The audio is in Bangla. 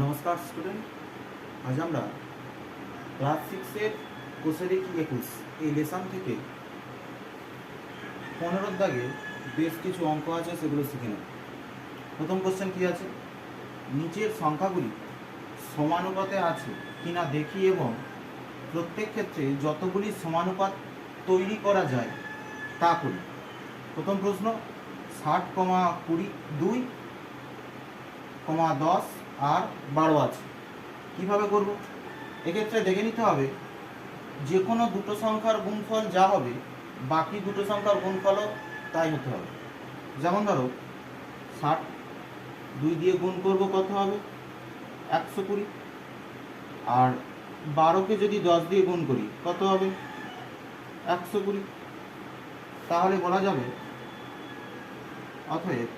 নমস্কার স্টুডেন্ট, আজ আমরা ক্লাস 6-এর কোষের কি 21 এই লেসন থেকে 15 দাগে বেশ কিছু অঙ্ক আছে, সেগুলো শিখে নেব। প্রথম কোশ্চেন কি আছে, নিচের সংখ্যাগুলি সমানুপাতে আছে কিনা দেখি এবং প্রত্যেক ক্ষেত্রে যতগুলি সমানুপাত তৈরি করা যায় তা করি। প্রথম প্রশ্ন, 60, 20, 2, 10 আর 12 আছে, কীভাবে করব? এক্ষেত্রে দেখে নিতে হবে যে কোনো দুটো সংখ্যার গুণফল যা হবে বাকি দুটো সংখ্যার গুণফলও তাই হতে হবে। যেমন ধরো 60 2 দিয়ে গুণ করব, কত হবে? 120। আর 12কে যদি 10 দিয়ে গুণ করি কত হবে? 120। তাহলে বলা যাবে অতএব